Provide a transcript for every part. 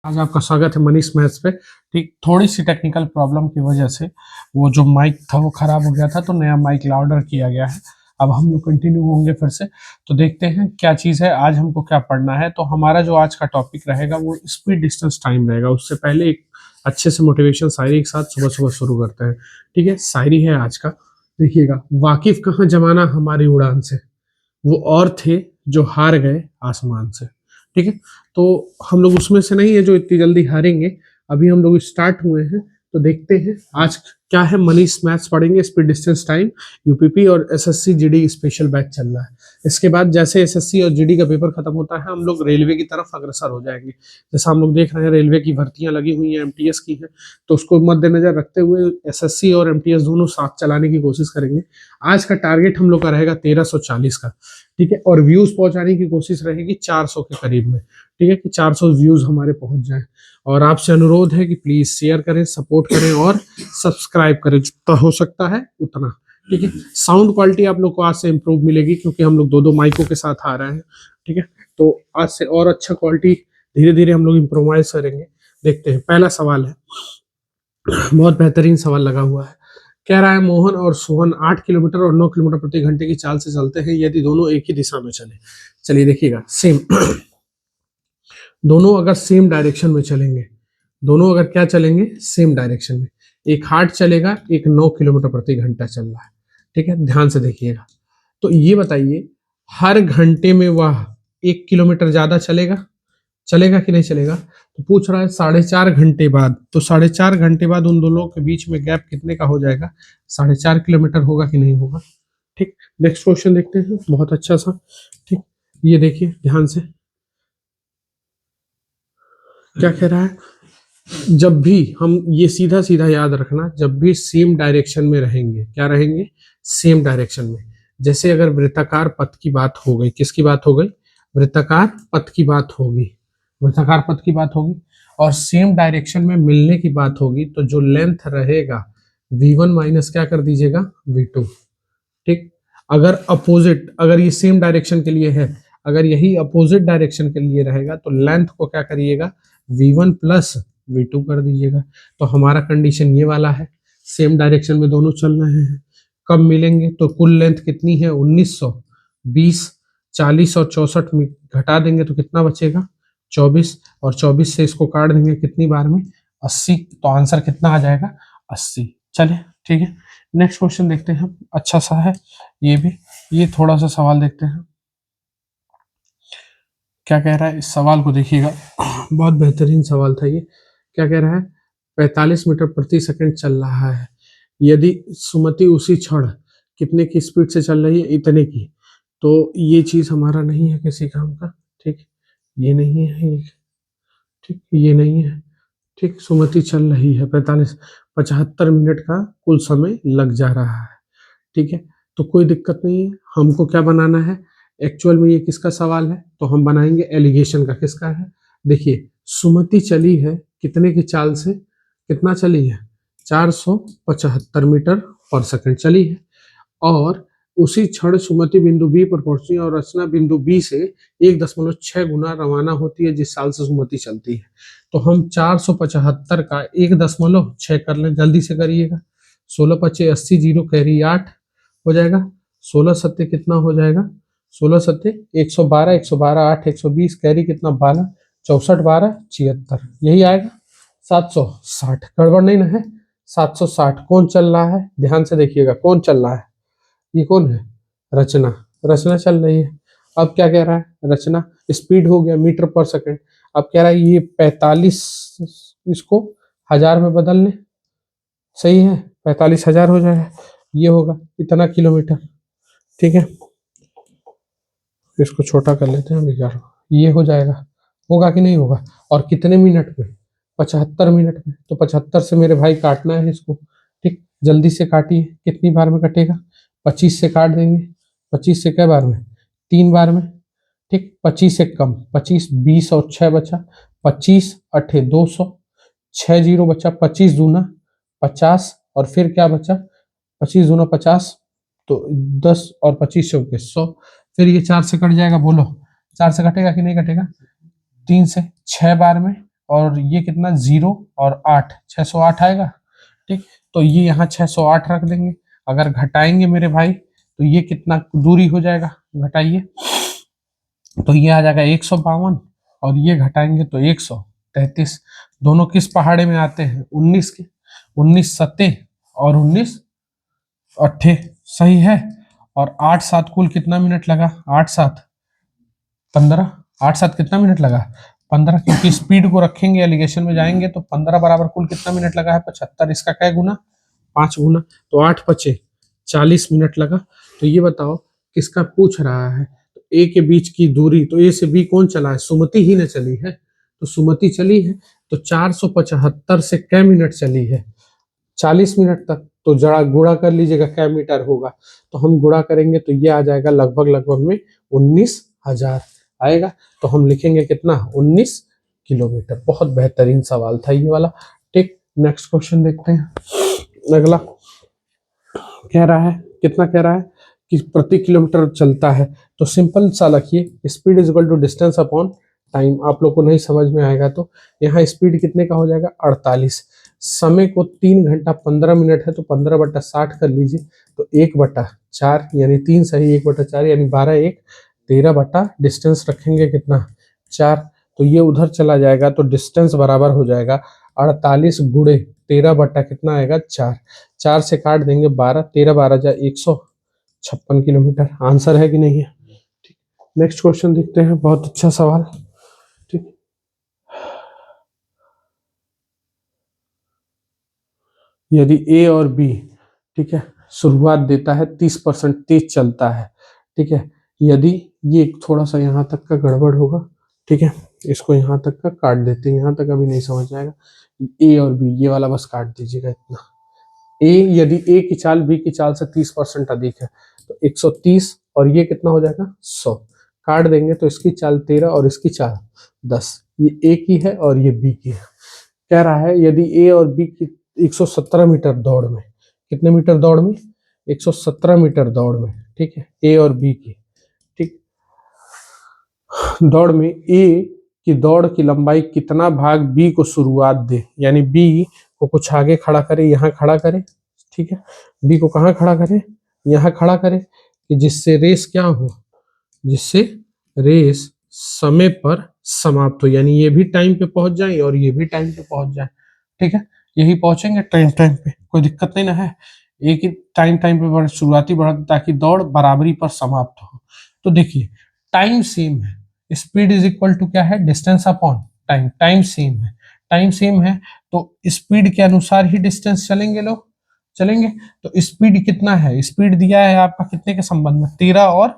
आज आपका स्वागत है मनीष मैथ्स पे। ठीक, थोड़ी सी टेक्निकल प्रॉब्लम की वजह से वो जो माइक था वो खराब हो गया था, तो नया माइक ऑर्डर किया गया है। अब हम लोग कंटिन्यू होंगे फिर से, तो देखते हैं क्या चीज़ है, आज हमको क्या पढ़ना है। तो हमारा जो आज का टॉपिक रहेगा वो स्पीड डिस्टेंस टाइम रहेगा। उससे पहले एक अच्छे से मोटिवेशन शायरी के साथ सुबह सुबह शुरू करते हैं। ठीक है, शायरी है आज का, देखिएगा। वाकिफ कहाँ जमाना हमारी उड़ान से, वो और थे जो हार गए आसमान से। ठीक है, तो हम लोग उसमें से नहीं है जो इतनी जल्दी हारेंगे। अभी हम लोग स्टार्ट हुए हैं, तो देखते हैं आज क्या है। मनीष मैथ्स पढ़ेंगे, स्पीड डिस्टेंस टाइम, यूपीपी और एसएससी जीडी स्पेशल बैच चल रहा है। इसके बाद जैसे एसएससी और जीडी का पेपर खत्म होता है, हम लोग रेलवे की तरफ अग्रसर हो जाएंगे। जैसा हम लोग देख रहे हैं रेलवे की भर्तियां लगी हुई हैं, एमटीएस की हैं, तो उसको मद्देनजर रखते हुए एसएससी और एमटीएस दोनों साथ चलाने की कोशिश करेंगे। आज का टारगेट हम लोग का रहेगा 1340 का। ठीक है, और व्यूज पहुंचाने की कोशिश रहेगी 400 के करीब में। ठीक है, कि 400 व्यूज हमारे पहुंच जाएं। और आपसे अनुरोध है कि प्लीज शेयर करें, सपोर्ट करें और सब्सक्राइब करें, जितना हो सकता है उतना। ठीक है, साउंड क्वालिटी आप लोग को आज से इम्प्रूव मिलेगी, क्योंकि हम लोग दो दो माइकों के साथ आ रहे हैं। ठीक है, तो आज से और अच्छा क्वालिटी धीरे धीरे हम लोग इम्प्रोवाइज करेंगे। देखते हैं, पहला सवाल है, बहुत बेहतरीन सवाल लगा हुआ है। कह रहा है मोहन और सोहन 8 किलोमीटर और 9 किलोमीटर प्रति घंटे की चाल से चलते हैं, यदि दोनों एक ही दिशा में चले। चलिए देखिएगा, सेम दोनों अगर सेम डायरेक्शन में चलेंगे, दोनों अगर क्या चलेंगे, सेम डायरेक्शन में, एक 8 चलेगा, एक 9 किलोमीटर प्रति घंटा चल रहा है। ठीक है, ध्यान से देखिएगा। तो ये बताइए, हर घंटे में वह 1 किलोमीटर ज्यादा चलेगा, चलेगा कि नहीं चलेगा? तो पूछ रहा है 4.5 घंटे बाद, तो 4.5 घंटे बाद उन दोनों के बीच में गैप कितने का हो जाएगा? 4.5 किलोमीटर होगा कि नहीं होगा? ठीक, नेक्स्ट क्वेश्चन देखते हैं, बहुत अच्छा सा। ठीक, ये देखिए ध्यान से, क्या कह रहा है। जब भी हम, ये सीधा सीधा याद रखना, जब भी सेम डायरेक्शन में रहेंगे, क्या रहेंगे? सेम डायरेक्शन में। जैसे अगर वृत्ताकार पथ की बात हो गई, किसकी बात हो गई? वृत्ताकार पथ की बात होगी, वृत्ताकार पथ की बात होगी, और सेम डायरेक्शन में मिलने की बात होगी, तो जो लेंथ रहेगा v1 माइनस क्या कर दीजिएगा, v2। ठीक, अगर अपोजिट, अगर ये सेम डायरेक्शन के लिए है, अगर यही अपोजिट डायरेक्शन के लिए रहेगा, तो लेंथ को क्या करिएगा, v1 प्लस v2 कर दीजिएगा। तो हमारा कंडीशन ये वाला है, सेम डायरेक्शन में दोनों चल रहे हैं। कब मिलेंगे? तो कुल लेंथ कितनी है, 1900, 20, 40 और 64 में घटा देंगे तो कितना बचेगा, 24, और 24 से इसको काट देंगे कितनी बार में, 80। तो आंसर कितना आ जाएगा, 80। चलिए ठीक है, नेक्स्ट क्वेश्चन देखते हैं, अच्छा सा है ये भी। ये थोड़ा सा सवाल देखते हैं, क्या कह रहा है, इस सवाल को देखिएगा, बहुत बेहतरीन सवाल था ये। क्या कह रहा है, 45 मीटर प्रति सेकंड चल रहा है, यदि सुमति उसी क्षण कितने की स्पीड से चल रही है, इतने की। तो ये चीज हमारा नहीं है किसी काम का। ठीक, ये नहीं है ये, ठीक, ये नहीं है। ठीक, सुमति चल रही है 75 मिनट का कुल समय लग जा रहा है। ठीक है, तो कोई दिक्कत नहीं है। हमको क्या बनाना है, एक्चुअल में ये किसका सवाल है, तो हम बनाएंगे एलिगेशन का। किसका है, देखिए, सुमति चली है कितने की चाल से, कितना चली है, 475 मीटर पर सेकंड चली है, और उसी क्षण सुमति बिंदु बी पर पहुंची और रचना बिंदु बी से 1.6 गुना रवाना होती है, जिस साल से सुमति चलती है। तो हम 475 का 1.6 कर लें, जल्दी से करिएगा। 16 पचे 80, जीरो कैरी 8 हो जाएगा। 16 सत्ते कितना हो जाएगा, 16 सत्ते 112, 112 8, 120 कैरी कितना 12, 64 12 76, यही आएगा 760। गड़बड़ नहीं ना है, 760। कौन चल रहा है, ध्यान से देखिएगा, कौन चल रहा है, ये कौन है, रचना, रचना चल रही है। अब क्या कह रहा है, रचना स्पीड हो गया मीटर पर सेकंड, अब कह रहा है ये 45, इसको 1000 में बदल लें, सही है, 45,000 हो जाएगा, ये होगा इतना किलोमीटर। ठीक है, इसको छोटा कर लेते हैं, 11, ये हो जाएगा, होगा कि नहीं होगा, और कितने मिनट में, 75 मिनट में। तो 75 से मेरे भाई काटना है इसको। ठीक, जल्दी से काटिए, कितनी बार में कटेगा, 25 से काट देंगे, 25 से कै बार में, 3 बार में। ठीक, 25 से कम, 25, 20 और 6 बचा, 25 अठे 200, 6 जीरो बचा, 25 दूना 50, और फिर क्या बचा, 25 दूना 50, तो 10 और 25 चौके 100। फिर ये 4 से कट जाएगा, बोलो 4 से कटेगा कि नहीं कटेगा, 3 से 6 बार में, और ये कितना 0 और 8, 608 आएगा। ठीक, तो ये यहाँ 608 रख देंगे। अगर घटाएंगे मेरे भाई तो ये कितना दूरी हो जाएगा, घटाइए, तो ये आ जाएगा 152 और ये घटाएंगे तो 133। दोनों किस पहाड़े में आते हैं, 19 के, 19 सत्ते और 19 अट्ठे, सही है। और 8 7 कुल कितना मिनट लगा, 8 7 15, 8 7 कितना मिनट लगा 15, क्योंकि स्पीड को रखेंगे एलिगेशन में जाएंगे तो 15 बराबर कुल कितना मिनट लगा है 75, इसका क्या गुना 5 गुना, तो 8 5 40 मिनट लगा। तो ये बताओ किसका पूछ रहा है, तो ए के बीच की दूरी, तो ए से बी कौन चला है, सुमति ही ने चली है, तो सुमति चली है, तो 475 से कै मिनट चली है, 40 मिनट तक। तो जरा गुणा कर लीजिएगा क्या मीटर होगा, तो हम गुणा करेंगे तो ये आ जाएगा लगभग लगभग में 19,000 आएगा। तो हम लिखेंगे कितना, 19 किलोमीटर। बहुत बेहतरीन सवाल था ये वाला। ठीक, नेक्स्ट क्वेश्चन देखते हैं। अगला कह रहा है, कितना कह रहा है कि प्रति किलोमीटर चलता है, तो सिंपल सा लिखिए, speed is equal to distance upon time. आप लोग को नहीं समझ में आएगा तो यहाँ स्पीड कितने का हो जाएगा 48, समय को 3 घंटा 15 मिनट है तो 15/60 कर लीजिए, तो 1/4 यानी 3 सही, 1/4 यानी 12 1 13 डिस्टेंस रखेंगे कितना 4, तो ये उधर चला जाएगा तो डिस्टेंस बराबर हो जाएगा 48 गुणे 13 कितना आएगा 4, 4 से काट देंगे 12, 13 12 जा 156 किलोमीटर। आंसर है कि नहीं है। ठीक, नेक्स्ट क्वेश्चन देखते हैं, बहुत अच्छा सवाल। ठीक, यदि ए और बी, ठीक है, शुरुआत देता है 30% तेज चलता है, ठीक है, यदि ये थोड़ा सा यहाँ तक का गड़बड़ होगा, ठीक है, इसको यहाँ तक का काट देते हैं, यहाँ तक अभी नहीं समझ आएगा, ए और बी ये वाला बस काट दीजिएगा इतना। ए, यदि ए की चाल बी की चाल से 30% अधिक है तो 130 और ये कितना हो जाएगा 100, काट देंगे तो इसकी चाल 13 और इसकी चाल 10, ये ए की है और ये बी की है। कह रहा है यदि ए और बी की 117 मीटर दौड़ में, कितने मीटर दौड़ में 117 मीटर दौड़ में, ठीक है, ए और बी की, ठीक, दौड़ में ए की दौड़ की लंबाई कितना भाग बी को शुरुआत दे, यानी बी को कुछ आगे खड़ा करे, यहाँ खड़ा करे, ठीक है, बी को कहाँ खड़ा करे, यहाँ खड़ा करे, कि जिससे रेस क्या हो, जिससे रेस समय पर समाप्त हो, यानी ये भी टाइम पे पहुंच जाए और ये भी टाइम पे पहुंच जाए, ठीक है, यही पहुंचेंगे टाइम टाइम पे, कोई दिक्कत नहीं ना है, एक ही टाइम टाइम पे शुरुआती बढ़त ताकि दौड़ बराबरी पर समाप्त हो। तो देखिए टाइम सेम है, स्पीड इज इक्वल टू क्या है distance upon time, time same है, टाइम सेम है तो स्पीड के अनुसार ही डिस्टेंस चलेंगे लोग, चलेंगे। तो स्पीड कितना है, स्पीड दिया है आपका कितने के संबंध में 13 और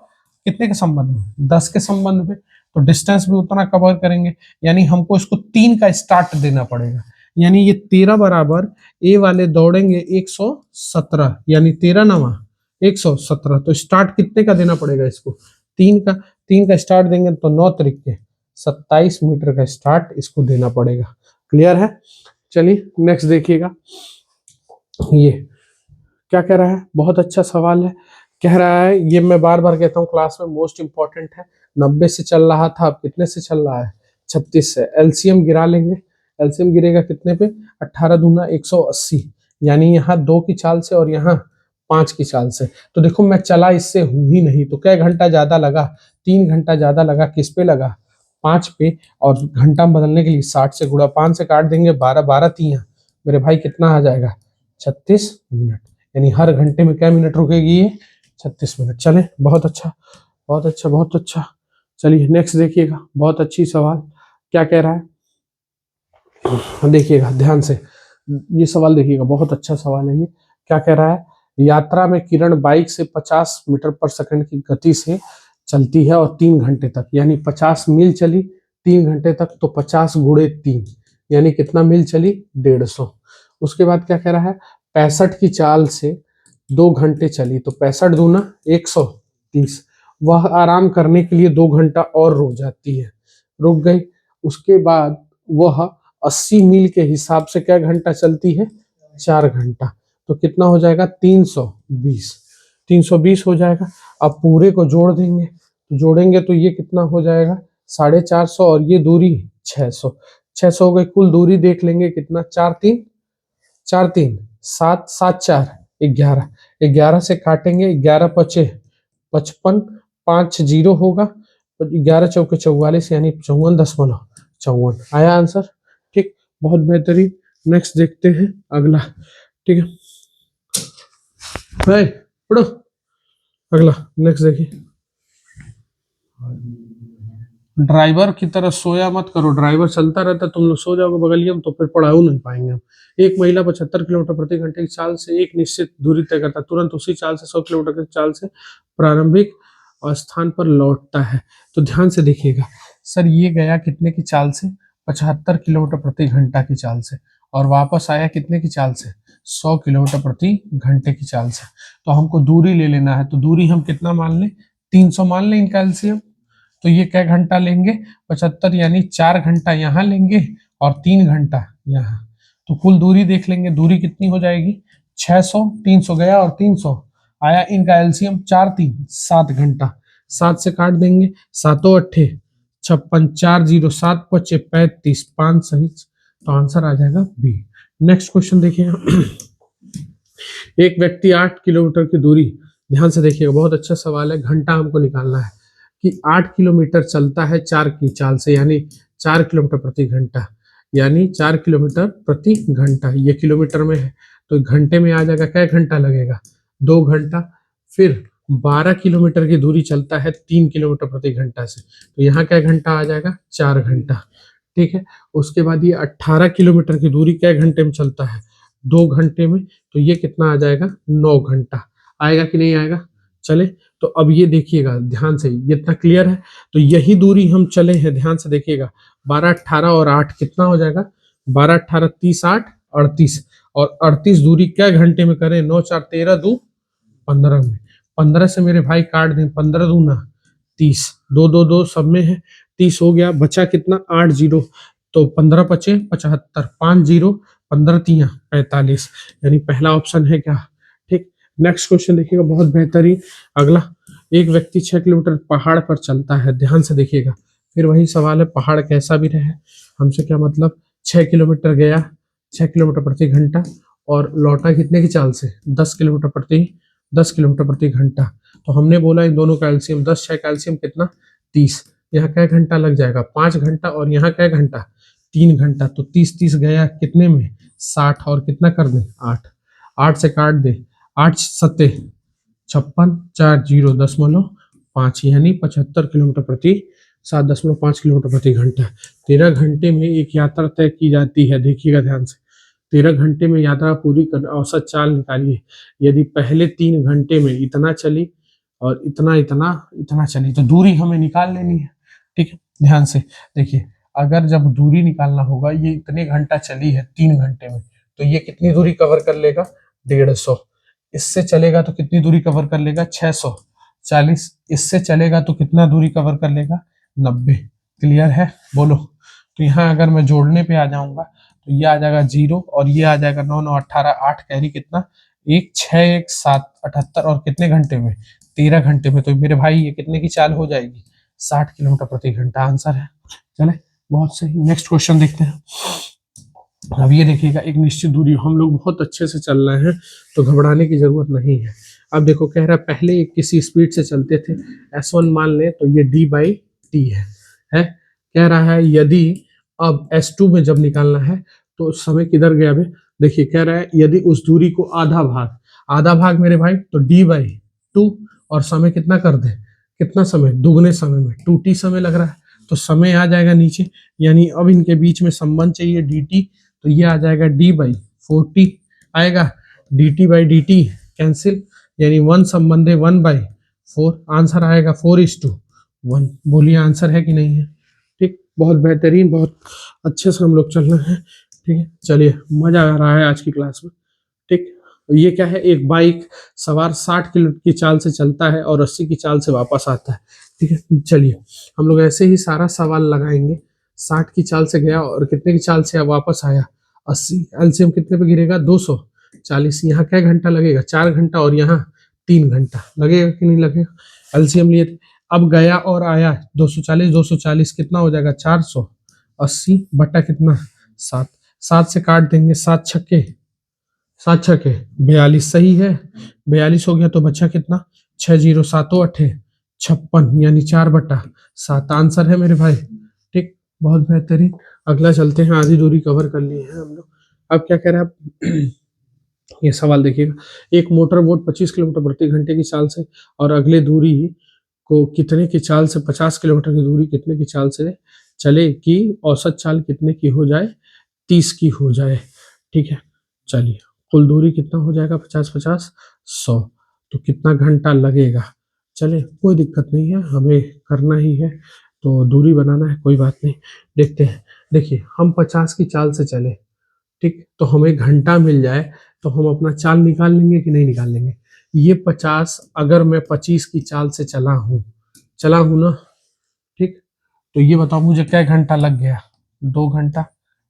कितने के संबंध में 10 के संबंध में, तो डिस्टेंस भी उतना कवर करेंगे, यानी हमको इसको 3 का स्टार्ट देना पड़ेगा, यानी ये 13 बराबर ए वाले दौड़ेंगे 117, यानी 13 नवा 117, तो स्टार्ट कितने का देना पड़ेगा इसको 3 का, 3 का स्टार्ट देंगे तो 9 तरीके 27 मीटर का स्टार्ट इसको देना पड़ेगा। क्लियर है। चलिए नेक्स्ट देखिएगा, ये क्या कह रहा है, बहुत अच्छा सवाल है। कह रहा है, ये मैं बार बार कहता हूँ क्लास में मोस्ट इंपॉर्टेंट है, 90 से चल रहा था, अब कितने से चल रहा है 36 से, एलसीएम गिरा लेंगे, एलसीएम गिरेगा कितने पे 18 दूना 180, यानी यहाँ 2 की चाल से और यहाँ 5 की चाल से, तो देखो मैं चला इससे हूं ही नहीं, तो क्या घंटा ज्यादा लगा, 3 घंटा ज्यादा लगा, किस पे लगा 5 पे, और घंटा बदलने के लिए 60 से गुणा 5 से काट देंगे 12 12 3 मेरे भाई कितना आ जाएगा 36 मिनट, यानी हर घंटे में क्या मिनट रुकेगी ये 36 मिनट। चले बहुत अच्छा बहुत अच्छा बहुत अच्छा। चलिए नेक्स्ट देखिएगा, बहुत अच्छी सवाल क्या कह रहा है, देखिएगा ध्यान से, ये सवाल देखिएगा, बहुत अच्छा सवाल है ये। क्या कह रहा है, यात्रा में किरण बाइक से 50 मीटर पर सेकंड की गति से चलती है और 3 घंटे तक, यानी 50 मील चली 3 घंटे तक, तो 50 गुणे 3 यानी कितना मील चली 150। उसके बाद क्या कह रहा है, 65 की चाल से 2 घंटे चली, तो 65 दूना 130, वह आराम करने के लिए 2 घंटा और रुक जाती है, रुक गई। उसके बाद वह 80 मील के हिसाब से क्या घंटा चलती है 4 घंटा, तो कितना हो जाएगा 320, 320 हो जाएगा। अब पूरे को जोड़ देंगे, तो जोड़ेंगे तो ये कितना हो जाएगा 450 और ये दूरी 600, 600 हो गई। कुल दूरी देख लेंगे कितना, 4 3 7 7 4 11, 11 से काटेंगे, 11 पचे 55, 5 जीरो होगा, 11 चौके 44 यानी 54.54 आया आंसर। ठीक, बहुत बेहतरीन। नेक्स्ट देखते हैं अगला। ठीक है, पढ़ो अगला। नेक्स्ट देखिए, ड्राइवर की तरह सोया मत करो, ड्राइवर चलता रहता तुम लोग सो जाओगे बगलिया में तो फिर पढ़ाओ नहीं पाएंगे हम। एक महिला 75 किलोमीटर प्रति घंटे की चाल से एक निश्चित दूरी तय करता, तुरंत उसी चाल से 100 किलोमीटर की चाल से प्रारंभिक और स्थान पर लौटता है। तो ध्यान से देखिएगा सर, ये गया कितने की चाल से, 75 किलोमीटर प्रति घंटा की चाल से, और वापस आया कितने की चाल से, 100 किलोमीटर प्रति घंटे की चाल से। तो हमको दूरी ले लेना है, तो दूरी हम कितना मान लें, 300 मान लें इनका एलसीएम। तो ये क्या घंटा लेंगे, 75 यानी 4 घंटा यहाँ लेंगे और 3 घंटा यहाँ। तो कुल दूरी देख लेंगे, दूरी कितनी हो जाएगी, 600, 300 गया और 300 आया, इनका एलसीएम 4 3 7 घंटा। 7 से काट देंगे, 7 8 56, 4 0 7 5 35, 5 सही, तो आंसर आ जाएगा बी। नेक्स्ट क्वेश्चन देखिएगा। एक व्यक्ति 8 किलोमीटर की दूरी, ध्यान से देखिएगा बहुत अच्छा सवाल है, घंटा हमको निकालना है कि 8 किलोमीटर चलता है 4 की चाल से, यानी 4 किलोमीटर प्रति घंटा, यानी 4 किलोमीटर प्रति घंटा, ये किलोमीटर में है तो घंटे में आ जाएगा, क्या घंटा लगेगा, 2 घंटा। फिर 12 किलोमीटर की दूरी चलता है 3 किलोमीटर प्रति घंटा से, तो यहाँ क्या घंटा आ जाएगा, 4 घंटा। ठीक है, उसके बाद ये 18 किलोमीटर की दूरी क्या घंटे में चलता है, 2 घंटे में, तो ये कितना आ जाएगा, 9 घंटा। आएगा कि नहीं आएगा, चले। तो अब ये देखिएगा ध्यान से, ये इतना क्लियर है। तो यही दूरी हम चले हैं, ध्यान से देखिएगा, 12 18 और 8 कितना हो जाएगा, 12 18 30 8 38, और 38 दूरी क्या घंटे में करें, 9 4 13 2 15 में, 15 से मेरे भाई काट दें, 15 दूना 30, 2 2 2 सब में है, 30 हो गया, बचा कितना 8 जीरो, तो 15 पचे 75, 5 जीरो 15 3 45, यानी पहला ऑप्शन है क्या। ठीक, नेक्स्ट क्वेश्चन देखिएगा बहुत बेहतरीन अगला। एक व्यक्ति 6 किलोमीटर पहाड़ पर चलता है, ध्यान से देखिएगा, फिर वही सवाल है, पहाड़ कैसा भी रहे हमसे क्या मतलब, 6 किलोमीटर गया 6 किलोमीटर प्रति घंटा और लौटा कितने की चाल से, 10 किलोमीटर प्रति घंटा। तो हमने बोला इन दोनों का एलसीएम 10 6 का एलसीएम कितना, 30, यहाँ क्या घंटा लग जाएगा, 5 घंटा, और यहाँ क्या घंटा, 3 घंटा। तो 30 30 गया कितने में, 60, और कितना कर दे 8, 8 से काट दे, 8 7 56, 4 0 5, यानी 75 किलोमीटर प्रति 7.5 किलोमीटर प्रति घंटा। 13 घंटे में एक यात्रा तय की जाती है, देखिएगा ध्यान से, 13 घंटे में यात्रा पूरी कर औसत चाल निकालिए। यदि पहले 3 घंटे में इतना चली और इतना इतना इतना चली, तो दूरी हमें निकाल लेनी है। ठीक है, ध्यान से देखिए, अगर जब दूरी निकालना होगा, ये इतने घंटा चली है 3 घंटे में, तो ये कितनी दूरी कवर कर लेगा, 150। इससे चलेगा तो कितनी दूरी कवर कर लेगा, 640। इससे चलेगा तो कितना दूरी कवर कर लेगा, 90। क्लियर है, बोलो। तो यहाँ अगर मैं जोड़ने पे आ जाऊंगा तो ये आ जाएगा 0 और ये आ जाएगा 9 9 18, 8 कैरी कितना, 1 6 1 7 78, और कितने घंटे में, 13 घंटे में। तो मेरे भाई ये कितने की चाल हो जाएगी, 60 किलोमीटर प्रति घंटा आंसर है। चले, बहुत सही। नेक्स्ट क्वेश्चन देखते हैं। अब ये देखिएगा, एक निश्चित दूरी, हम लोग बहुत अच्छे से चल रहे हैं तो घबराने की जरूरत नहीं है। अब देखो, कह रहा है पहले किसी स्पीड से चलते थे, S1 मान ले तो ये d/t है। कह रहा है यदि अब S2 में जब निकालना है तो समय किधर गया अभी, देखिए कह रहा है यदि उस दूरी को आधा भाग मेरे भाई, तो d/2, और समय कितना कर दे, कितना समय, दुगने समय में 2t समय लग रहा है, तो समय आ जाएगा नीचे, यानी अब इनके बीच में संबंध चाहिए dt, तो ये आ जाएगा d/4t आएगा, dt/dt कैंसिल, यानी 1 संबंध है 1/4, आंसर आएगा 4:1। बोलिए आंसर है कि नहीं है। ठीक, बहुत बेहतरीन, बहुत अच्छे से हम लोग चल रहे हैं। ठीक है, चलिए, मजा आ रहा है आज की क्लास में। ठीक, ये क्या है, एक बाइक सवार 60 किलो की चाल से चलता है और 80 की चाल से वापस आता है। ठीक है, चलिए हम लोग ऐसे ही सारा सवाल लगाएंगे। 60 की चाल से गया और कितने की चाल से वापस आया, 80, एलसीएम कितने पे गिरेगा, 240। यहाँ क्या घंटा लगेगा, 4 घंटा, और यहाँ 3 घंटा लगेगा कि नहीं लगेगा। एलसीएम लिए थे, अब गया और आया 240 240 कितना हो जाएगा, 400, 80 बटा कितना 7, 7 से काट देंगे, 7 छक्के 42, सही है। 42 हो गया तो बचा कितना 6 जीरो 7 56, यानी 4/7 आंसर है मेरे भाई। ठीक, बहुत बेहतरीन। अगला चलते हैं, आधी दूरी कवर कर लिए हैं हम लोग। अब क्या कह रहे हैं आप ये सवाल देखिएगा, एक मोटर बोट 25 किलोमीटर प्रति घंटे की चाल से और अगले दूरी को कितने की चाल से 50 किलोमीटर की दूरी कितने की चाल से चले कि औसत चाल कितने की हो जाए, 30 की हो जाए। ठीक है, चलिए कुल दूरी कितना हो जाएगा 50-50 100, तो कितना घंटा लगेगा। चले कोई दिक्कत नहीं है, हमें करना ही है तो दूरी बनाना है, कोई बात नहीं। देखते हैं, देखिए हम 50 की चाल से चले, ठीक, तो हमें घंटा मिल जाए तो हम अपना चाल निकाल लेंगे कि नहीं निकाल लेंगे। ये 50 अगर मैं 25 की चाल से चला हूं ना, ठीक, तो ये बताओ मुझे क्या घंटा लग गया, 2 घंटा,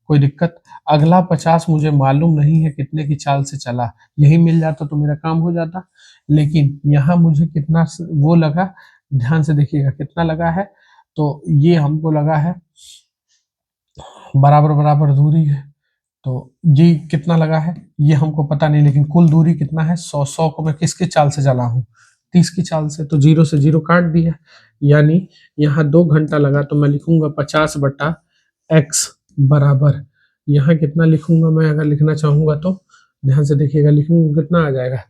कोई दिक्कत। अगला 50 मुझे मालूम नहीं है कितने की चाल से चला, यही मिल जाता तो मेरा काम हो जाता। लेकिन यहाँ मुझे कितना वो लगा, ध्यान से देखिएगा कितना लगा है, तो ये हमको लगा है बराबर बराबर दूरी है, तो ये कितना लगा है ये हमको पता नहीं, लेकिन कुल दूरी कितना है 100, 100 को मैं किसकी चाल से चला हूँ 30 की चाल से, तो 0 से 0 काट दिया, यानी यहाँ 2 घंटा लगा, तो मैं लिखूंगा 50/x बराबर, यहाँ कितना लिखूंगा मैं, अगर लिखना चाहूंगा तो ध्यान से देखिएगा, लिखूंगा कितना आ जाएगा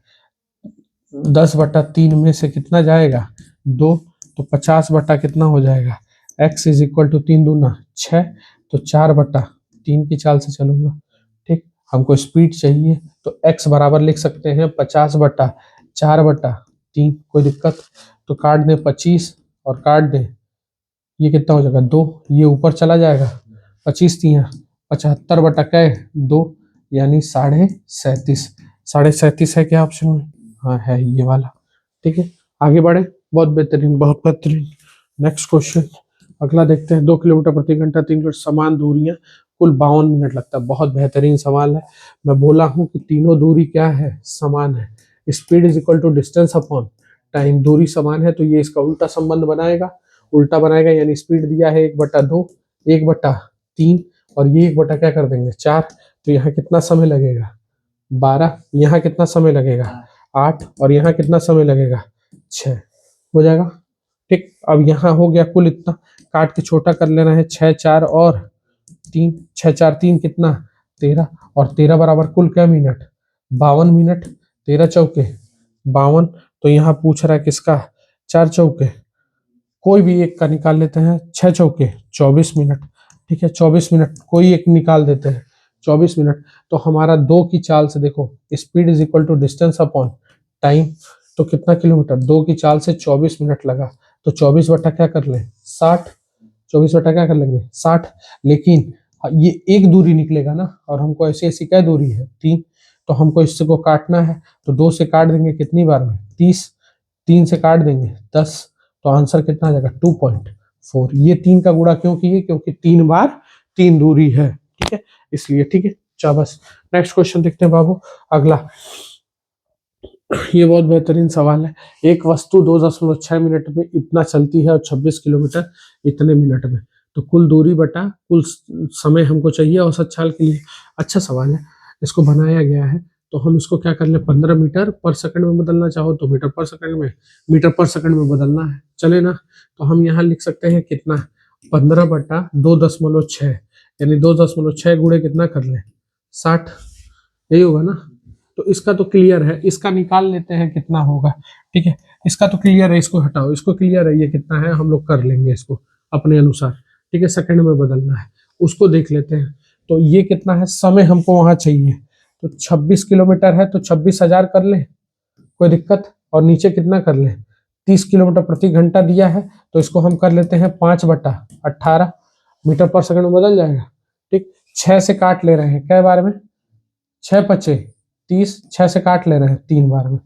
10/3 में से कितना जाएगा 2, तो 50 बटा कितना हो जाएगा x इज इक्वल टू 3 दूना 6, तो 4/3 की चाल से चलूंगा। ठीक, हमको स्पीड चाहिए तो x बराबर लिख सकते हैं 50/4/3, कोई दिक्कत, तो काट दें 25 और काट दें, ये कितना हो जाएगा 2, ये ऊपर चला जाएगा 25×3 75/2, यानी 37.5, 37.5 है क्या ऑप्शन में, हाँ है ये वाला। ठीक है, आगे बढ़े, बहुत बेहतरीन बहुत बेहतरीन। नेक्स्ट क्वेश्चन, अगला देखते हैं, 2 किलोमीटर प्रति घंटा 3 किलोमीटर समान दूरियां कुल 52 मिनट लगता है। बहुत बेहतरीन सवाल है, मैं बोला हूं कि तीनों दूरी क्या है, समान है। Speed is equal to distance upon time, दूरी समान है तो ये इसका उल्टा संबंध बनाएगा, उल्टा बनाएगा, यानी स्पीड दिया है 1/2, 1/3, और ये 1 क्या कर देंगे 4, तो यहाँ कितना समय लगेगा 12, यहाँ कितना समय लगेगा 8, और यहाँ कितना समय लगेगा 6, हो जाएगा। ठीक, अब यहाँ हो गया कुल इतना, काट के छोटा कर लेना है, 6 4 और 3, 6 4 3 कितना 13, और 13 बराबर कुल क्या मिनट 52 मिनट, 13 चौके 52, तो यहाँ पूछ रहा है किसका 4 चौके, कोई भी एक का निकाल लेते हैं, 6 चौके 24 मिनट, ठीक है 24 मिनट कोई एक निकाल देते हैं 24 मिनट, तो हमारा 2 की चाल से देखो, speed is equal to distance upon time, तो कितना किलोमीटर 2 की चाल से 24 मिनट लगा, तो 24 बटा क्या कर ले 60, 24 बटा क्या कर लेंगे 60, लेकिन ये एक दूरी निकलेगा ना, और हमको ऐसी ऐसी क्या दूरी है 3, तो हमको इससे को काटना है, तो 2 से काट देंगे कितनी बार में 30, 3 से काट देंगे 10, तो आंसर कितना आ जाएगा 2.4। ये 3 का गुणा क्यों किए, क्योंकि 3 बार 3 दूरी है, ठीक है इसलिए, ठीक है। चलो बस नेक्स्ट क्वेश्चन देखते हैं बाबू, अगला, ये बहुत बेहतरीन सवाल है, एक वस्तु 2.6 मिनट में इतना चलती है और 26 किलोमीटर इतने मिनट में, तो कुल दूरी बटा कुल समय हमको चाहिए औसत चाल के लिए। अच्छा सवाल है, इसको बनाया गया है, तो हम इसको क्या कर ले 15 मीटर पर सेकंड में बदलना चाहो तो मीटर पर सेकंड में, मीटर पर सेकंड में बदलना है, चले ना, तो हम यहाँ लिख सकते हैं कितना 15/2.6, यानी 2.6 गुणे कितना कर ले 60, यही होगा ना, तो इसका तो क्लियर है, इसका निकाल लेते हैं कितना होगा। ठीक है, इसका तो क्लियर है, इसको हटाओ, इसको क्लियर है ये कितना है, हम लोग कर लेंगे इसको अपने अनुसार। ठीक है, सेकंड में बदलना है, उसको देख लेते हैं, तो ये कितना है, समय हमको वहां चाहिए, तो 26 किलोमीटर है तो 26,000 कर ले, कोई दिक्कत, और नीचे कितना कर ले 30 किलोमीटर प्रति घंटा दिया है, तो इसको हम कर लेते हैं 5/18 मीटर पर सेकंड में बदल जाएगा। ठीक, 6 से काट ले रहे हैं कै बार में, 6×5 = 30, 6 से काट ले रहे हैं 3 बार में,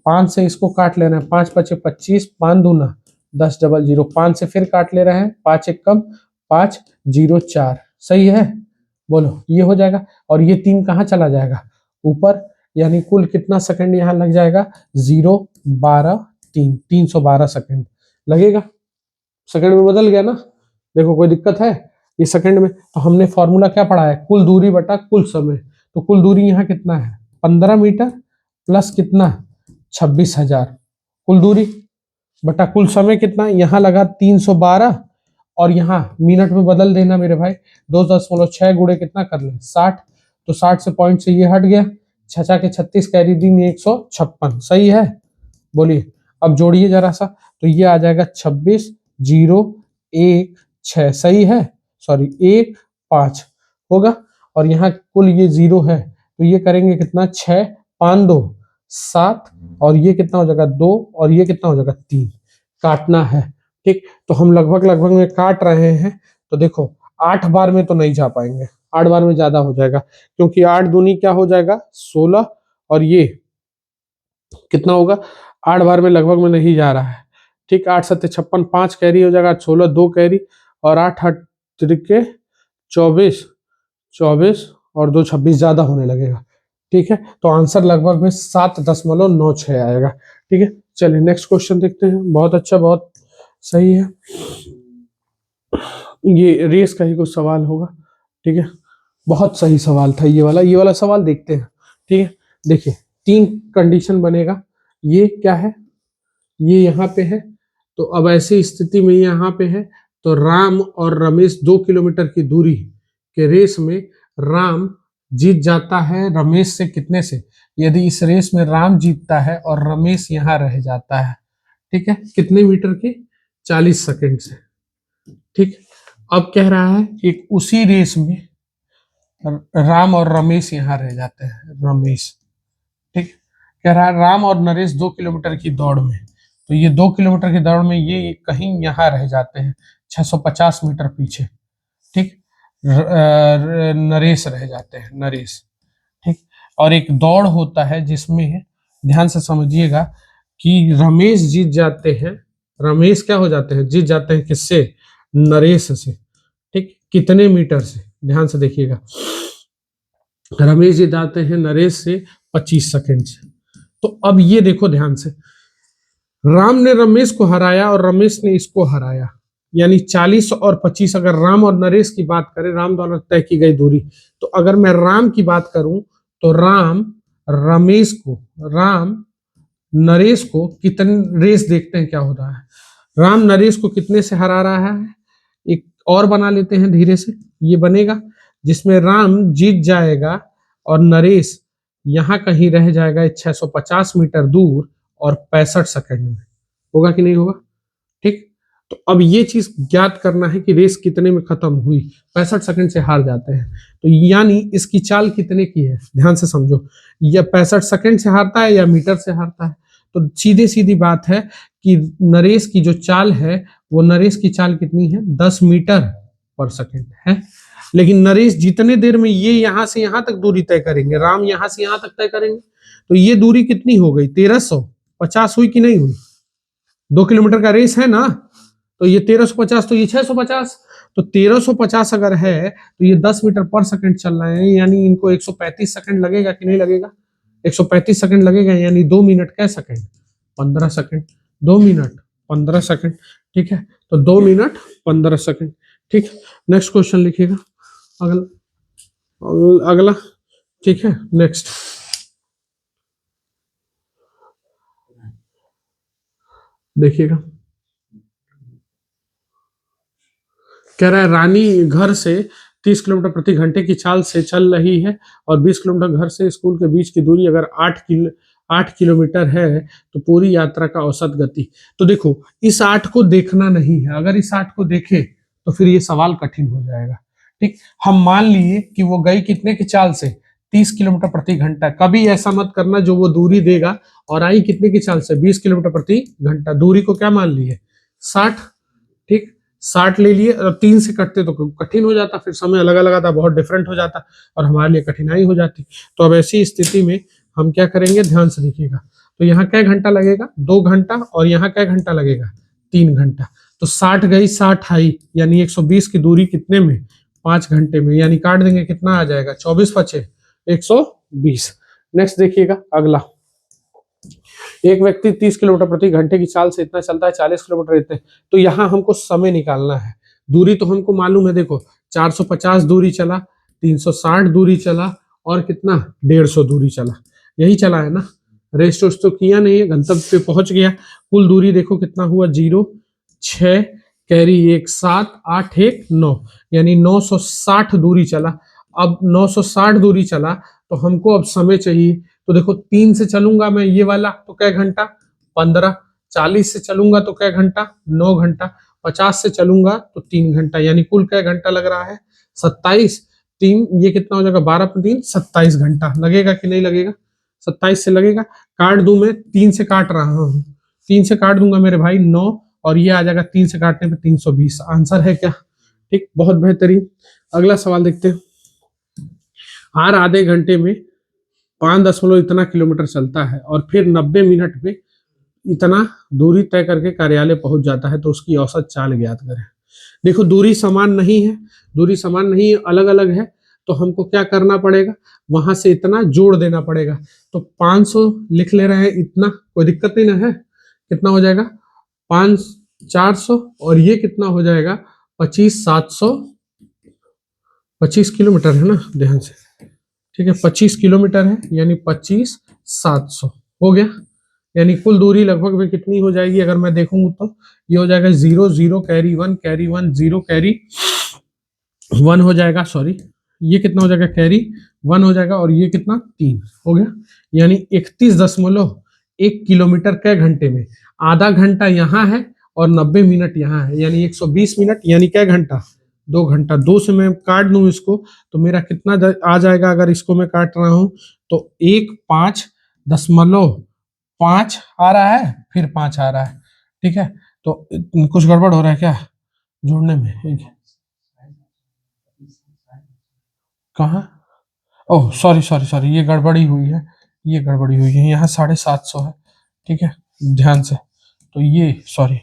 5 से इसको काट ले रहे हैं, 5×5 = 25, 5 दूना 10 00, 5 से फिर काट ले रहे हैं, 5 1 कम 504, सही है, बोलो ये हो जाएगा, और ये 3 कहाँ चला जाएगा ऊपर, यानी कुल कितना सेकंड यहाँ लग जाएगा 0 12 3, 312 सेकंड लगेगा, सेकंड में बदल गया ना, देखो कोई दिक्कत है, ये सेकंड में। तो हमने फॉर्मूला क्या पढ़ा है, कुल दूरी बटा कुल समय। तो कुल दूरी यहाँ कितना है 15 मीटर प्लस कितना 26,000, कुल दूरी बटा कुल समय कितना, यहाँ लगा 312 और यहाँ मिनट में बदल देना मेरे भाई, 2.6 गुणे कितना कर ले 60, तो 60 से पॉइंट से ये हट गया, 6 के 36 कैरी दिन 156, सही है। बोलिए अब जोड़िए जरा सा, तो ये आ जाएगा 26 0 1 6, सही है, सॉरी 1 5 होगा, और यहाँ कुल ये 0 है, तो ये करेंगे कितना 6 5 2 7, और ये कितना हो जाएगा 2, और ये कितना हो जाएगा 3, काटना है। ठीक, तो हम लगभग लगभग में काट रहे हैं, तो देखो 8 बार में तो नहीं जा पाएंगे, 8 बार में ज्यादा हो जाएगा, क्योंकि 8 दूनी क्या हो जाएगा 16, और ये कितना होगा 8 बार में लगभग में नहीं जा रहा है। ठीक, 8 7 56, 5 कैरी हो जाएगा, 16 2 कैरी, और 8 8 त्रिके 24, 24 और 2 26, ज्यादा होने लगेगा। ठीक है, तो आंसर लगभग में 7.96 आएगा। ठीक है, चलिए नेक्स्ट क्वेश्चन देखते हैं। बहुत अच्छा, बहुत सही है, ये रेस का ही कुछ सवाल होगा। ठीक है, बहुत सही सवाल था ये वाला सवाल देखते हैं। ठीक है, देखिए 3 कंडीशन बनेगा, ये क्या है, ये यहाँ पे है, तो अब ऐसी स्थिति में यहाँ पे है, तो राम और रमेश 2 किलोमीटर की दूरी के रेस में राम जीत जाता है रमेश से कितने से, यदि इस रेस में राम जीतता है और रमेश यहाँ रह जाता है, ठीक है, कितने मीटर के 40 सेकंड से। ठीक, अब कह रहा है कि उसी रेस में राम और रमेश यहाँ रह जाते हैं, रमेश। ठीक, कह रहा है राम और नरेश 2 किलोमीटर की दौड़ में, तो ये 2 किलोमीटर की दौड़ में ये कहीं यहाँ रह जाते हैं 650 मीटर पीछे। ठीक, नरेश रह जाते हैं, नरेश। ठीक, और एक दौड़ होता है जिसमें ध्यान से समझिएगा कि रमेश जीत जाते हैं, रमेश क्या हो जाते हैं, जीत जाते हैं किससे, नरेश से। ठीक, कितने मीटर से, ध्यान से देखिएगा, रमेश जीत जाते हैं नरेश से 25 सेकंड से। तो अब ये देखो ध्यान से, राम ने रमेश को हराया और रमेश ने इसको हराया, यानी 40 और 25, अगर राम और नरेश की बात करें, राम द्वारा तय की गई दूरी, तो अगर मैं राम की बात करूं तो राम नरेश को कितने रेस, देखते हैं क्या हो रहा है, राम नरेश को कितने से हरा रहा है, एक और बना लेते हैं धीरे से, ये बनेगा जिसमें राम जीत जाएगा और नरेश यहाँ कहीं रह जाएगा 650 मीटर दूर और 65 सेकंड में, होगा कि नहीं होगा। ठीक, तो अब ये चीज ज्ञात करना है कि रेस कितने में खत्म हुई, 65 सेकंड से हार जाते हैं, तो यानी इसकी चाल कितने की है, ध्यान से समझो, या 65 सेकंड से हारता है या मीटर से हारता है, तो सीधे सीधी बात है कि नरेश की जो चाल है, वो नरेश की चाल कितनी है 10 मीटर पर सेकंड है, लेकिन नरेश जितने देर में ये यहां से यहां तक दूरी तय करेंगे, राम यहां से यहां तक तय करेंगे, तो ये दूरी कितनी हो गई 1350 हुई कि नहीं हुई, 2 किलोमीटर का रेस है ना, तो ये 1350, तो ये 650, तो 1350 अगर है तो ये 10 मीटर पर सेकंड चल रहे हैं, यानी इनको 135 सेकंड लगेगा कि नहीं लगेगा, 135 सेकंड लगेगा, यानी 2 मिनट क्या सेकंड 15 सेकंड, 2 मिनट 15 सेकंड। ठीक है, तो 2 मिनट 15 सेकंड। ठीक, नेक्स्ट क्वेश्चन लिखिएगा, अगला। ठीक है, नेक्स्ट देखिएगा, कह रहा है रानी घर से 30 किलोमीटर प्रति घंटे की चाल से चल रही है और 20 किलोमीटर घर से स्कूल के बीच की दूरी अगर 8 किलोमीटर है तो पूरी यात्रा का औसत गति, तो देखो इस 8 को देखना नहीं है, अगर इस 8 को देखे तो फिर ये सवाल कठिन हो जाएगा। ठीक, हम मान लिए कि वो गई कितने की चाल से 30 किलोमीटर प्रति घंटा, कभी ऐसा मत करना जो वो दूरी देगा और आई कितने की चाल से 20 किलोमीटर प्रति घंटा, दूरी को क्या मान लिए 60। ठीक, 60 ले लिए, और 3 से कटते तो कठिन हो जाता, फिर समय अलग अलग आता, बहुत डिफरेंट हो जाता और हमारे लिए कठिनाई हो जाती। तो अब ऐसी स्थिति में हम क्या करेंगे, ध्यान से देखिएगा, तो यहाँ क्या घंटा लगेगा 2 घंटा, और यहाँ क्या घंटा लगेगा 3 घंटा, तो 60 गई 60 आई, यानी 120 की दूरी कितने में 5 घंटे में, यानी काट देंगे कितना आ जाएगा 24 पचे 120। नेक्स्ट देखिएगा अगला, एक व्यक्ति 30 किलोमीटर प्रति घंटे की चाल से इतना चलता है, 40 किलोमीटर इतने, तो यहाँ हमको समय निकालना है, दूरी तो हमको मालूम है, देखो 450 दूरी चला, 360 दूरी चला और कितना 150 दूरी चला, यही चला है ना। रेस्ट तो किया नहीं है, गंतव्य पे पहुंच गया। कुल दूरी देखो कितना हुआ, 0 6 कैरी 1 7 8 1 9, यानी 960 दूरी चला। अब 960 दूरी चला तो हमको अब समय चाहिए, तो देखो 3 से चलूंगा मैं ये वाला तो क्या घंटा 15, 40 से चलूंगा तो क्या घंटा 9 घंटा, 50 से चलूंगा तो 3 घंटा, यानी कुल क्या घंटा लग रहा है 27। 3 ये कितना हो जाएगा 12 × 3 27 घंटा लगेगा कि नहीं लगेगा, 27 से लगेगा। काट दूं मैं, 3 से काट रहा हूं, 3 से काट दूंगा मेरे भाई 9, और ये आ जाएगा 3 से काटने पे 320। आंसर है क्या, ठीक, बहुत बेहतरीन। अगला सवाल देखते हैं। हर आधे घंटे में 5 दशमलव इतना किलोमीटर चलता है और फिर 90 मिनट में इतना दूरी तय करके कार्यालय पहुंच जाता है, तो उसकी औसत चाल ज्ञात करें। देखो दूरी समान नहीं है, दूरी समान नहीं है, अलग अलग है, तो हमको क्या करना पड़ेगा, वहां से इतना जोड़ देना पड़ेगा। तो 500 लिख ले रहे हैं, इतना कोई दिक्कत नहीं ना है, कितना हो जाएगा 5 400 और ये कितना हो जाएगा 25 700, 25 किलोमीटर है ना, ध्यान से, ठीक है 25 किलोमीटर है, यानी 25 700 हो गया। यानी कुल दूरी लगभग में कितनी हो जाएगी, अगर मैं देखूंगा तो ये हो जाएगा 0 0 कैरी 1 कैरी 1 0 कैरी 1 हो जाएगा, सॉरी ये कितना हो जाएगा कैरी 1 हो जाएगा, और ये कितना 3 हो गया, यानी 31.1 किलोमीटर कै घंटे में। आधा घंटा यहाँ है और 90 मिनट यहाँ है, यानी 120 मिनट, यानी क्या घंटा 2 घंटा। 2 से मैं काट दूं इसको तो मेरा कितना आ जाएगा, अगर इसको मैं काट रहा हूं तो 1.5 आ रहा है, फिर 5 आ रहा है, ठीक है। तो कुछ गड़बड़ हो रहा है क्या जोड़ने में, कहाँ, ओह सॉरी सॉरी सॉरी, ये गड़बड़ी हुई है, ये गड़बड़ी हुई है, यहाँ 750 है, ठीक है ध्यान से। तो ये सॉरी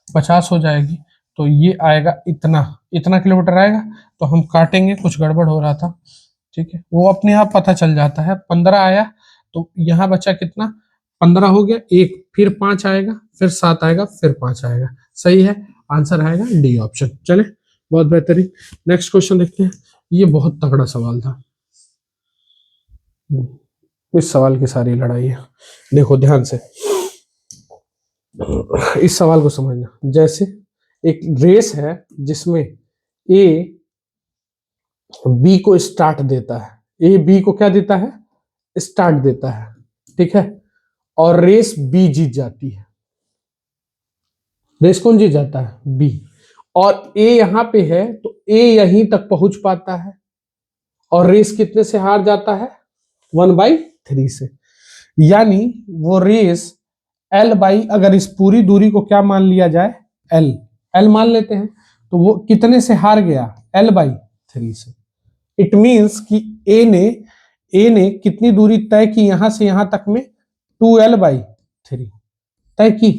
50 हो जाएगी, तो ये आएगा इतना, इतना किलोमीटर आएगा, तो हम काटेंगे, कुछ गड़बड़ हो रहा था, ठीक है वो अपने आप पता चल जाता है। 15 आया, तो यहाँ बचा कितना 15 हो गया, एक फिर 5 आएगा, फिर 7 आएगा, फिर 5 आएगा, सही है, आंसर आएगा डी ऑप्शन। चले बहुत बेहतरीन, नेक्स्ट क्वेश्चन देखते हैं। ये बहुत तगड़ा सवाल था, इस सवाल की सारी लड़ाई है, देखो ध्यान से इस सवाल को समझना। जैसे एक रेस है जिसमें ए बी को स्टार्ट देता है, ए बी को क्या देता है स्टार्ट देता है, ठीक है, और रेस बी जीत जाती है। रेस कौन जीत जाता है बी, और ए यहां पे है तो ए यहीं तक पहुंच पाता है, और रेस कितने से हार जाता है 1/3 से, यानी वो रेस L/, अगर इस पूरी दूरी को क्या मान लिया जाए L मान लेते हैं, तो वो कितने से हार गया L/3 से। इट मींस कि ए ने कितनी दूरी तय की यहां से यहां तक में 2L/3 तय की,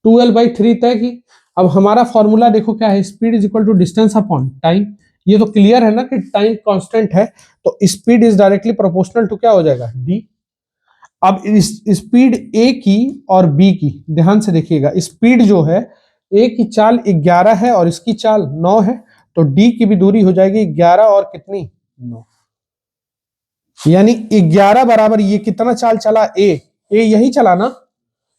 2L/3 तय की। अब हमारा फॉर्मूला देखो क्या है, speed is equal to distance upon time. ये तो क्लियर है ना कि टाइम कांस्टेंट है, तो speed is directly proportional to क्या हो जाएगा डी। अब स्पीड ए की और बी की ध्यान से देखिएगा, स्पीड जो है ए की चाल 11 है और इसकी चाल 9 है, तो डी की भी दूरी हो जाएगी 11 और कितनी 9, यानी 11 बराबर ये कितना चाल चला ए यही चला ना,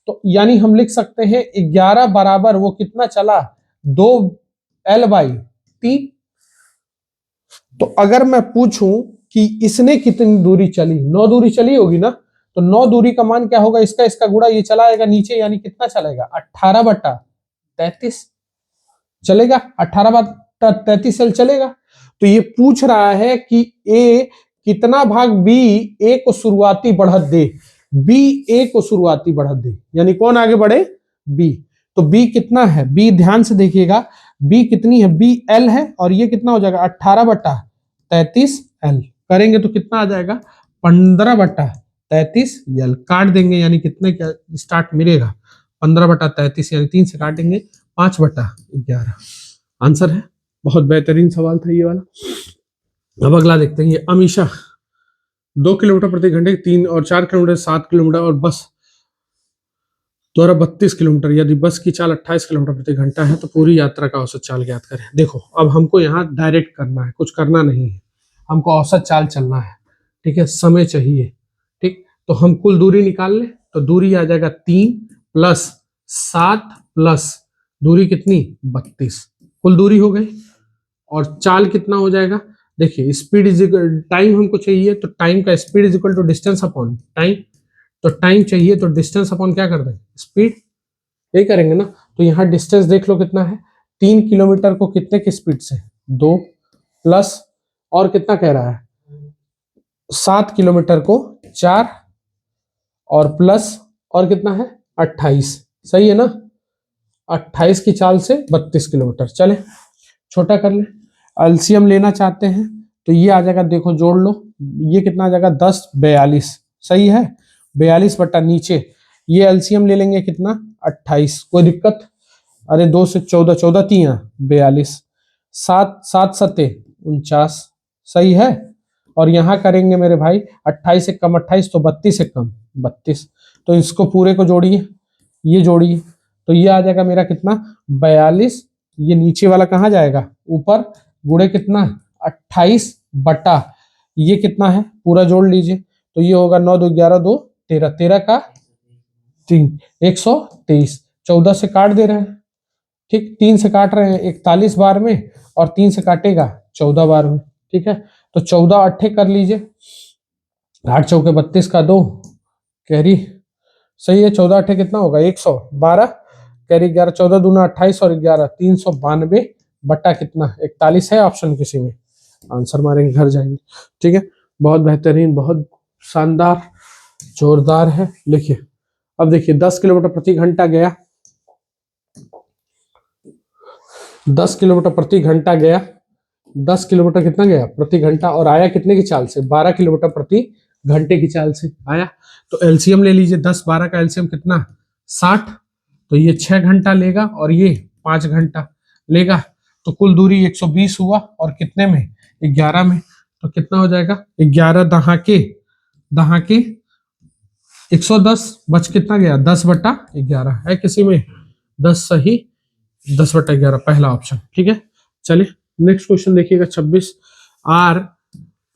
तो यानी हम लिख सकते हैं 11 बराबर वो कितना चला 2L/3। तो अगर मैं पूछूं कि इसने कितनी दूरी चली, 9 दूरी चली होगी ना, तो 9 दूरी का मान क्या होगा, इसका गुणा ये चला आएगा नीचे, यानी कितना चलेगा 18/33 चलेगा, 18/33 एल चलेगा। तो ये पूछ रहा है कि ए कितना भाग बी ए को शुरुआती बढ़त दे, बी ए को शुरुआती बढ़त दे, यानी कौन आगे बढ़े बी। तो बी कितना है, बी ध्यान से देखिएगा, बी कितनी है, बी एल है, और ये कितना हो जाएगा 18/33 एल, करेंगे तो कितना आ जाएगा 15/33 एल, काट देंगे यानी कितने क्या स्टार्ट मिलेगा 15/33, यानी 3 से काटेंगे 5/11, आंसर है। बहुत बेहतरीन सवाल था ये वाला। अब अगला देखते हैं, ये अमीषा 2 किलोमीटर प्रति घंटे 3 और 4 किलोमीटर 7 किलोमीटर और बस द्वारा 32 किलोमीटर, यदि बस की चाल 28 किलोमीटर प्रति घंटा है तो पूरी यात्रा का औसत चाल ज्ञात करें। देखो अब हमको यहाँ डायरेक्ट करना है, कुछ करना नहीं है, हमको औसत चाल चलना है, ठीक है, समय चाहिए, ठीक। तो हम कुल दूरी निकाल ले, तो दूरी आ जाएगा 3 प्लस 7 प्लस दूरी कितनी 32, कुल दूरी हो गई। और चाल कितना हो जाएगा, देखिए स्पीड इज इक्वल, टाइम हमको चाहिए तो टाइम का speed is equal to distance upon time, तो टाइम चाहिए तो डिस्टेंस अपॉन क्या कर दें स्पीड, यही करेंगे ना। तो यहाँ डिस्टेंस देख लो कितना है, 3 किलोमीटर को कितने की स्पीड से 2 प्लस और कितना कह रहा है 7 किलोमीटर को 4 और प्लस और कितना है 28, सही है ना। 28 की चाल से 32 किलोमीटर, चले छोटा कर ले। एलसीएम लेना चाहते हैं तो ये आ जाएगा, देखो जोड़ लो, ये कितना आ जाएगा 10 42, सही है 42 बटा नीचे ये एलसीएम ले लेंगे कितना 28, कोई दिक्कत, अरे 2 से 14, 14 3 42, 7 7 सत्ते 49, सही है। और यहाँ करेंगे मेरे भाई 28 से कम 28 तो 32 से कम 32, तो इसको पूरे को जोड़िए, ये जोड़िए, तो ये आ जाएगा मेरा कितना 42, ये नीचे वाला कहाँ जाएगा ऊपर, गुणे कितना 28 बटा ये कितना है पूरा जोड़ लीजिए, तो ये होगा 9 2 11 2 13, 13 का 3 123, 14 से काट दे रहे हैं, ठीक 3 से काट रहे हैं 41 बार में और 3 से काटेगा 14 बार में, ठीक है। तो 14 अट्ठे कर लीजिए, 8 चौके 32 का 2 कैरी, सही है 14 अट्ठे कितना होगा 112, कैरी 11, 14 दूना 28 और 11 392 बटा कितना 41 है ऑप्शन किसी में, आंसर मारेंगे घर जाएंगे, ठीक है। बहुत बेहतरीन, बहुत शानदार, जोरदार है। लिखिए अब देखिए 10 किलोमीटर प्रति घंटा गया, 10 किलोमीटर प्रति घंटा गया, 10 किलोमीटर कितना गया प्रति घंटा और आया कितने की चाल से 12 किलोमीटर प्रति घंटे की चाल से आया। तो एलसीएम ले लीजिए, 10 12 का एलसीएम कितना 60, तो ये 6 घंटा लेगा और ये 5 घंटा लेगा, तो कुल दूरी 120 हुआ और कितने में 11 में, तो कितना हो जाएगा 11 दहाके 110 बच कितना गया 10 बटा 11 है किसी में 10 सही 10 बटा 11 पहला ऑप्शन, ठीक है। चलिए नेक्स्ट क्वेश्चन देखिएगा 26, आर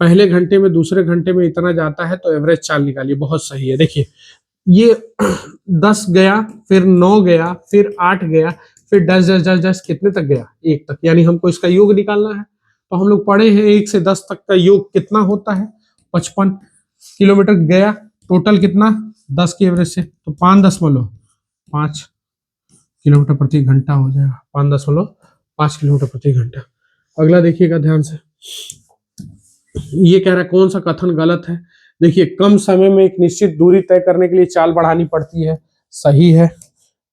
पहले घंटे में दूसरे घंटे में इतना जाता है तो एवरेज चाल निकालिए, बहुत सही है। देखिए ये 10 गया, फिर 9 गया, फिर 8 गया, फिर 10 10 10 10 कितने तक गया 1 तक, यानी हमको इसका योग निकालना है। तो हम लोग पढ़े हैं 1 से 10 तक का योग कितना होता है 55 किलोमीटर गया, टोटल कितना 10 की एवरेज से, तो 5.5 किलोमीटर प्रति घंटा हो जाएगा, 5.5 किलोमीटर प्रति घंटा। अगला देखिएगा ध्यान से, ये कह रहा है कौन सा कथन गलत है। देखिए कम समय में एक निश्चित दूरी तय करने के लिए चाल बढ़ानी पड़ती है, सही है,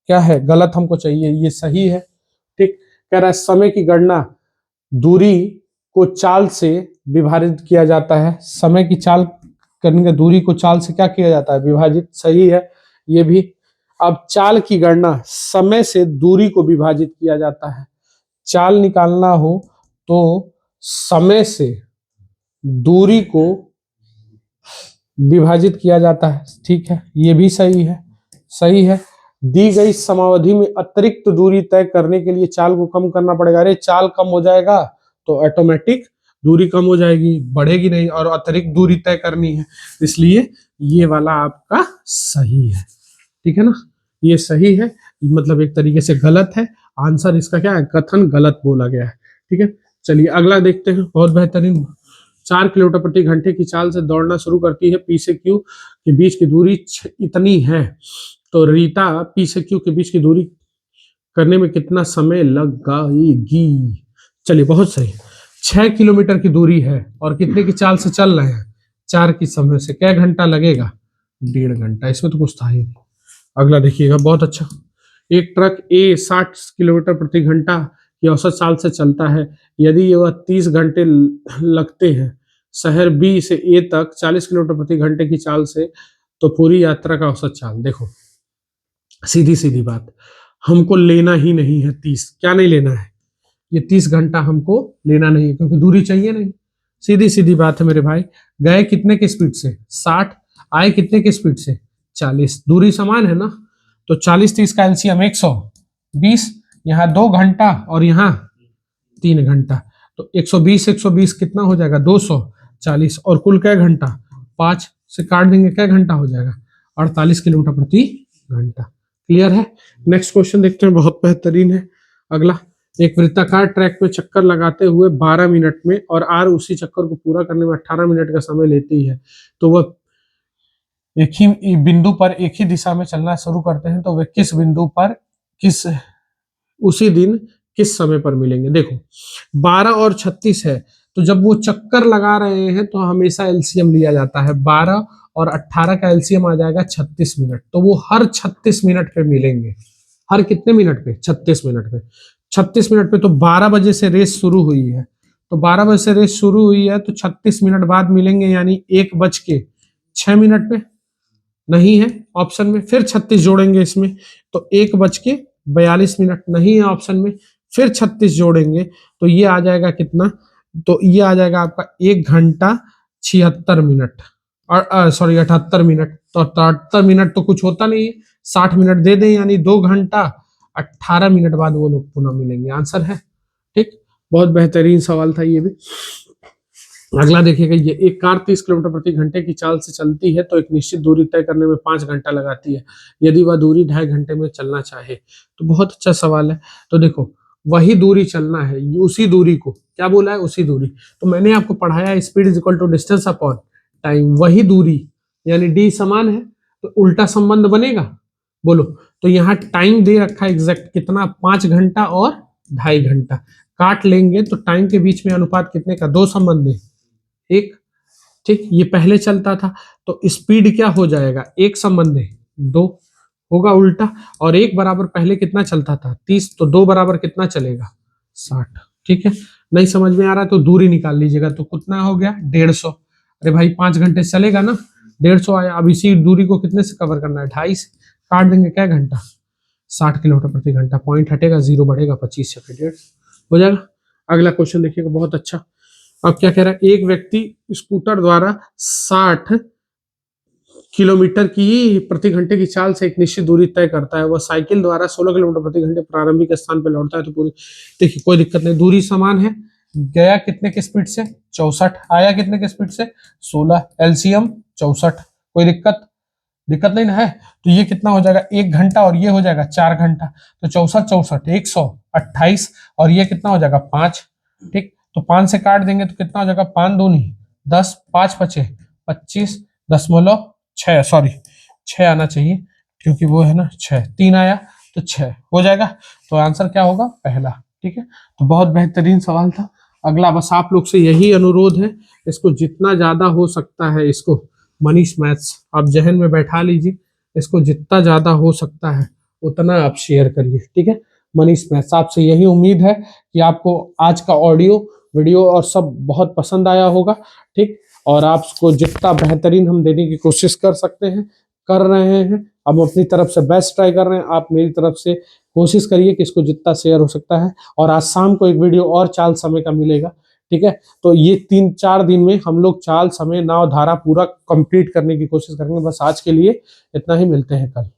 क्या है गलत हमको चाहिए, ये सही है, ठीक। कह रहा है समय की गणना दूरी को चाल से विभाजित किया जाता है, समय की चाल करने का दूरी को चाल से क्या किया जाता है विभाजित, सही है ये भी। अब चाल की गणना समय से दूरी को विभाजित किया जाता है, चाल निकालना हो तो समय से दूरी को विभाजित किया जाता है, ठीक है ये भी सही है, सही है। दी गई समावधि में अतिरिक्त दूरी तय करने के लिए चाल को कम करना पड़ेगा, अरे चाल कम हो जाएगा तो ऑटोमेटिक दूरी कम हो जाएगी, बढ़ेगी नहीं, और अतिरिक्त दूरी तय करनी है, इसलिए ये वाला आपका सही है, ठीक है ना, ये सही है, मतलब एक तरीके से गलत है, आंसर इसका क्या है कथन गलत बोला गया है, ठीक है। चलिए अगला देखते हैं, बहुत बेहतरीन, 4 किलोमीटर प्रति घंटे की चाल से दौड़ना शुरू करती है, पी से क्यू के बीच की दूरी इतनी है, तो रीता पी से क्यू के बीच की दूरी करने में कितना समय लगाएगी। चलिए बहुत सही, 6 किलोमीटर की दूरी है और कितने की चाल से चल रहे हैं 4 की समय से, क्या घंटा लगेगा 1.5 घंटा, इसमें तो कुछ था ही नहीं। अगला देखिएगा बहुत अच्छा, एक ट्रक ए 60 किलोमीटर प्रति घंटा की औसत चाल से चलता है, यदि वह 30 घंटे लगते हैं शहर बी से ए तक 40 किलोमीटर प्रति घंटे की चाल से, तो पूरी यात्रा का औसत चाल। देखो सीधी सीधी बात, हमको लेना ही नहीं है 30, क्या नहीं लेना है, ये 30 घंटा हमको लेना नहीं है क्योंकि दूरी चाहिए नहीं, सीधी सीधी बात है मेरे भाई। गए कितने की स्पीड से 60, आए कितने की स्पीड से 40, दूरी समान है ना, तो 40 30 का एलसीएम 120, यहाँ 2 घंटा और यहाँ 3 घंटा, तो 120 कितना हो जाएगा 240, और कुल क्या घंटा 5 से काट देंगे, क्या घंटा हो जाएगा 48 किलोमीटर प्रति घंटा। क्लियर है। नेक्स्ट क्वेश्चन देखते हैं, बहुत बेहतरीन है अगला। एक वृत्ताकार ट्रैक में चक्कर लगाते हुए 12 मिनट में और आर उसी चक्कर को पूरा करने में 18 मिनट का समय लेती है, तो वह एक ही बिंदु पर एक ही दिशा में चलना शुरू करते हैं, तो वे किस बिंदु पर उसी दिन किस समय पर मिलेंगे। देखो 12 और 36 है, तो जब वो चक्कर लगा रहे हैं तो हमेशा एलसीएम लिया जाता है। 12 और 18 का एलसीएम आ जाएगा 36 मिनट, तो वो हर 36 मिनट पे मिलेंगे। हर कितने मिनट पे 36 मिनट पे। 36 मिनट पे तो 12 बजे से रेस शुरू हुई है, तो 12 बजे से रेस शुरू हुई है तो 36 मिनट बाद मिलेंगे, यानी 1:06 पे नहीं है ऑप्शन में, फिर 36 जोड़ेंगे इसमें तो 1:42 नहीं है ऑप्शन में, फिर 36 जोड़ेंगे तो ये आ जाएगा कितना, तो ये आ जाएगा आपका 1 घंटा 76 मिनट, और सॉरी 78 मिनट। तो 78 मिनट तो कुछ होता नहीं है, 60 मिनट दे दें, यानी 2 घंटा 18 मिनट बाद वो लोग पुनः मिलेंगे। आंसर है। ठीक, बहुत बेहतरीन सवाल था ये भी। अगला देखिएगा, ये एक कार 30 किलोमीटर प्रति घंटे की चाल से चलती है तो एक निश्चित दूरी तय करने में 5 घंटा लगाती है, यदि वह दूरी 2.5 घंटे में चलना चाहे। तो बहुत अच्छा सवाल है। तो देखो वही दूरी चलना है, उसी दूरी को क्या बोला है, उसी दूरी। तो मैंने आपको पढ़ाया speed is equal to distance upon time, वही दूरी यानी डी समान है तो उल्टा संबंध बनेगा। बोलो, तो यहाँ टाइम दे रखा है एग्जैक्ट कितना, 5 घंटा और 2.5 घंटा। काट लेंगे तो टाइम के बीच में अनुपात कितने का, 2 संबंध है, 1। ठीक, ये पहले चलता था तो स्पीड क्या हो जाएगा, 1 संबंध है 2 होगा उल्टा, और 1 बराबर पहले कितना चलता था 30, तो 2 बराबर कितना चलेगा 60। ठीक है, नहीं समझ में आ रहा है तो दूरी निकाल लीजिएगा, तो कितना हो गया 150। अरे भाई 5 घंटे चलेगा ना, 150 आया। अब इसी दूरी को कितने से कवर करना है, 2.5 से। काट देंगे क्या घंटा, 60 किलोमीटर प्रति घंटा। पॉइंट हटेगा, 0 बढ़ेगा, 25 से 1.5 हो जाएगा। अगला क्वेश्चन देखिएगा, बहुत अच्छा। अब क्या कह रहा है, एक व्यक्ति स्कूटर द्वारा 60 किलोमीटर की प्रति घंटे की चाल से एक निश्चित दूरी तय करता है, वह साइकिल द्वारा 16 किलोमीटर प्रति घंटे प्रारंभिक स्थान पर लौटता है, तो पूरी देखिए कोई दिक्कत नहीं, दूरी समान है। गया कितने के स्पीड से 64, आया कितने के स्पीड से 16, एलसीएम 64, कोई दिक्कत नहीं ना है। तो ये कितना हो जाएगा 1 घंटा और ये हो जाएगा 4 घंटा, तो 64 128, और ये कितना हो जाएगा 5। ठीक, तो 5 से काट देंगे तो कितना हो जाएगा, 5 दूनी 10, 5 पचे 25.6, सॉरी 6 आना चाहिए क्योंकि वो है ना 6, 3 आया तो 6 हो जाएगा। तो आंसर क्या होगा, पहला। ठीक है, तो बहुत बेहतरीन सवाल था। अगला बस आप लोग से यही अनुरोध है, इसको जितना ज्यादा हो सकता है, इसको मनीष मैथ्स आप जहन में बैठा लीजिए, इसको जितना ज्यादा हो सकता है उतना आप शेयर करिए। ठीक है, मनीष मैथ्स आपसे यही उम्मीद है कि आपको आज का ऑडियो वीडियो और सब बहुत पसंद आया होगा। ठीक, और आपको जितना बेहतरीन हम देने की कोशिश कर सकते हैं कर रहे हैं, हम अपनी तरफ से बेस्ट ट्राई कर रहे हैं। आप मेरी तरफ से कोशिश करिए कि इसको जितना शेयर हो सकता है, और आज शाम को एक वीडियो और चाल समय का मिलेगा। ठीक है, तो ये 3-4 दिन में हम लोग चाल समय नाव धारा पूरा कंप्लीट करने की कोशिश करेंगे। बस आज के लिए इतना ही, मिलते हैं कल।